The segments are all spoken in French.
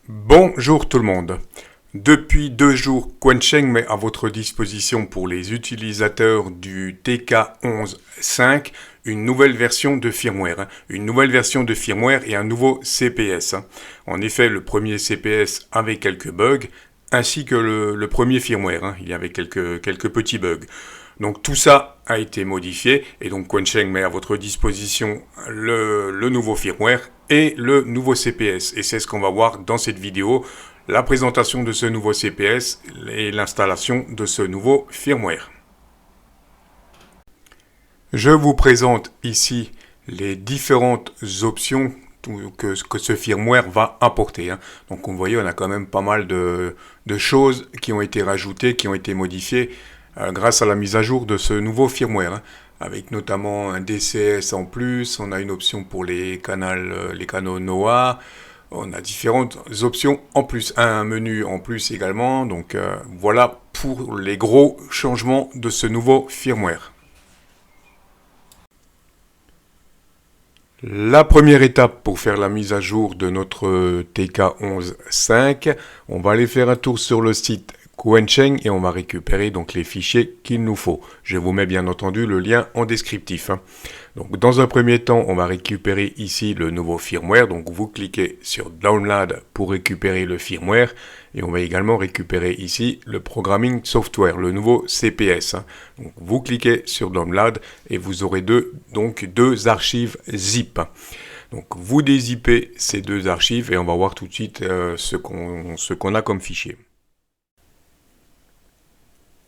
Bonjour tout le monde. Depuis 2 jours, Quansheng met à votre disposition pour les utilisateurs du TK11.5 une nouvelle version de firmware. Une nouvelle version de firmware et un nouveau CPS. En effet, le premier CPS avait quelques bugs, ainsi que le premier firmware. Il y avait quelques petits bugs. Donc tout ça a été modifié et donc Quansheng met à votre disposition le nouveau firmware et le nouveau CPS. Et c'est ce qu'on va voir dans cette vidéo, la présentation de ce nouveau CPS et l'installation de ce nouveau firmware. Je vous présente ici les différentes options que ce firmware va apporter. Donc vous voyez, on a quand même pas mal de choses qui ont été rajoutées, qui ont été modifiées grâce à la mise à jour de ce nouveau firmware. Avec notamment un DCS en plus, on a une option pour les canaux NOAA, on a différentes options en plus, un menu en plus également. Donc voilà pour les gros changements de ce nouveau firmware. La première étape pour faire la mise à jour de notre TK11.5, on va aller faire un tour sur le site Quansheng et on va récupérer donc les fichiers qu'il nous faut. Je vous mets bien entendu le lien en descriptif. Donc dans un premier temps, on va récupérer ici le nouveau firmware. Donc vous cliquez sur Download pour récupérer le firmware et on va également récupérer ici le Programming Software, le nouveau CPS. Donc vous cliquez sur Download et vous aurez deux archives zip. Donc vous dézippez ces deux archives et on va voir tout de suite ce qu'on a comme fichier.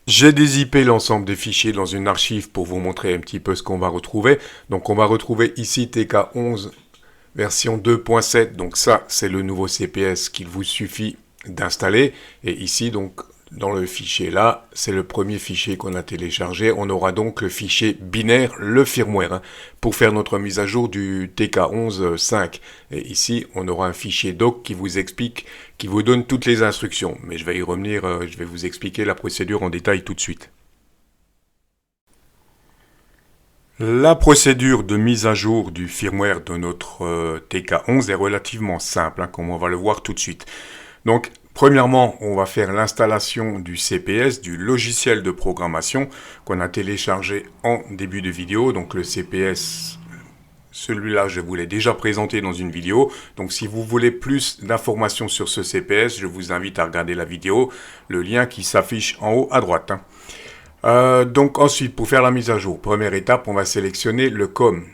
J'ai dézippé l'ensemble des fichiers dans une archive pour vous montrer un petit peu ce qu'on va retrouver. Donc on va retrouver ici TK11 version 2.7. Donc ça, c'est le nouveau CPS qu'il vous suffit d'installer. Et ici, donc, dans le fichier là, c'est le premier fichier qu'on a téléchargé. On aura donc le fichier binaire, le firmware, pour faire notre mise à jour du TK11.5. Et ici, on aura un fichier doc qui vous explique, qui vous donne toutes les instructions. Mais je vais y revenir, je vais vous expliquer la procédure en détail tout de suite. La procédure de mise à jour du firmware de notre TK11 est relativement simple, comme on va le voir tout de suite. Donc, premièrement, on va faire l'installation du CPS, du logiciel de programmation qu'on a téléchargé en début de vidéo. Donc le CPS, celui-là, je vous l'ai déjà présenté dans une vidéo. Donc si vous voulez plus d'informations sur ce CPS, je vous invite à regarder la vidéo, le lien qui s'affiche en haut à droite. Donc ensuite, pour faire la mise à jour, première étape, on va sélectionner le COM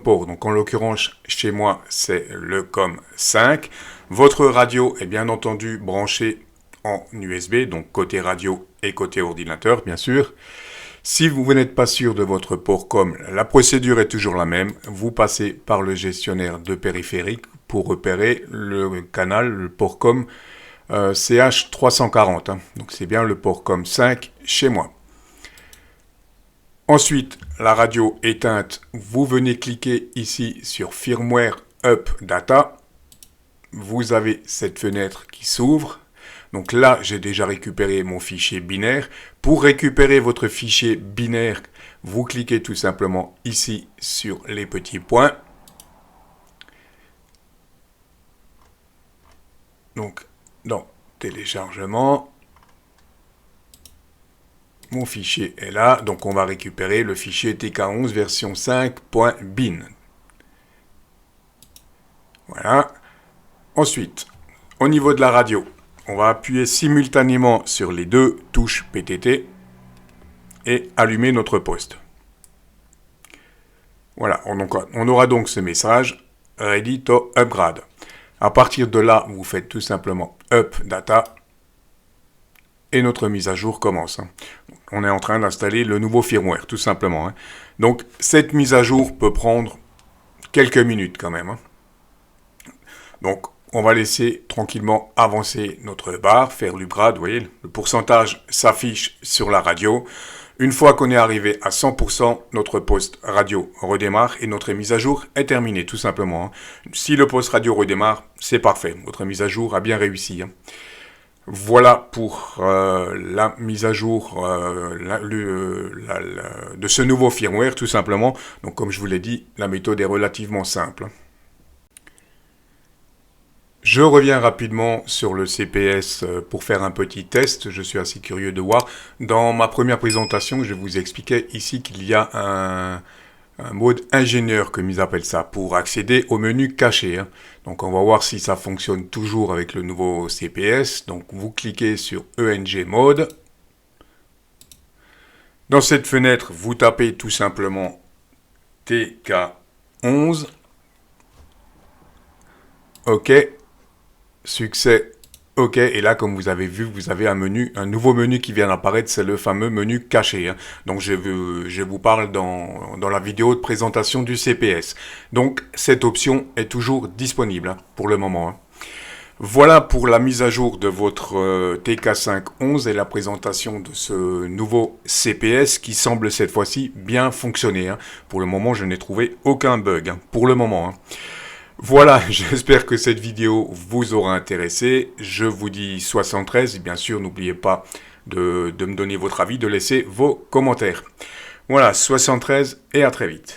port. Donc en l'occurrence, chez moi, c'est le COM 5. Votre radio est bien entendu branchée en USB, donc côté radio et côté ordinateur, bien sûr. Si vous n'êtes pas sûr de votre port COM, la procédure est toujours la même. Vous passez par le gestionnaire de périphérique pour repérer le canal, le port COM CH340. Donc c'est bien le port COM 5 chez moi. Ensuite, la radio éteinte, vous venez cliquer ici sur Firmware Up Data. Vous avez cette fenêtre qui s'ouvre. Donc là, j'ai déjà récupéré mon fichier binaire. Pour récupérer votre fichier binaire, vous cliquez tout simplement ici sur les petits points. Donc, dans téléchargement, mon fichier est là. Donc, on va récupérer le fichier TK11 version 5.bin. Voilà. Ensuite, au niveau de la radio, on va appuyer simultanément sur les deux touches PTT et allumer notre poste. Voilà, on aura donc ce message « Ready to upgrade ». À partir de là, vous faites tout simplement « Up data » et notre mise à jour commence. On est en train d'installer le nouveau firmware, tout simplement. Donc, cette mise à jour peut prendre quelques minutes quand même. Donc, on va laisser tranquillement avancer notre barre, faire l'upgrade. Vous voyez, le pourcentage s'affiche sur la radio. Une fois qu'on est arrivé à 100%, notre poste radio redémarre et notre mise à jour est terminée, tout simplement. Si le poste radio redémarre, c'est parfait. Votre mise à jour a bien réussi. Voilà pour la mise à jour de ce nouveau firmware, tout simplement. Donc, comme je vous l'ai dit, la méthode est relativement simple. Je reviens rapidement sur le CPS pour faire un petit test. Je suis assez curieux de voir. Dans ma première présentation, je vous expliquais ici qu'il y a un mode ingénieur, comme ils appellent ça, pour accéder au menu caché. Donc on va voir si ça fonctionne toujours avec le nouveau CPS. Donc vous cliquez sur ENG Mode. Dans cette fenêtre, vous tapez tout simplement TK11. OK. Succès. OK. Et là, comme vous avez vu, vous avez un nouveau menu qui vient d'apparaître. C'est le fameux menu caché. Donc, je vous parle dans la vidéo de présentation du CPS. Donc, cette option est toujours disponible pour le moment. Voilà pour la mise à jour de votre TK511 et la présentation de ce nouveau CPS qui semble cette fois-ci bien fonctionner. Pour le moment, je n'ai trouvé aucun bug. Pour le moment. Voilà, j'espère que cette vidéo vous aura intéressé. Je vous dis 73. Et bien sûr, n'oubliez pas de me donner votre avis, de laisser vos commentaires. Voilà, 73 et à très vite.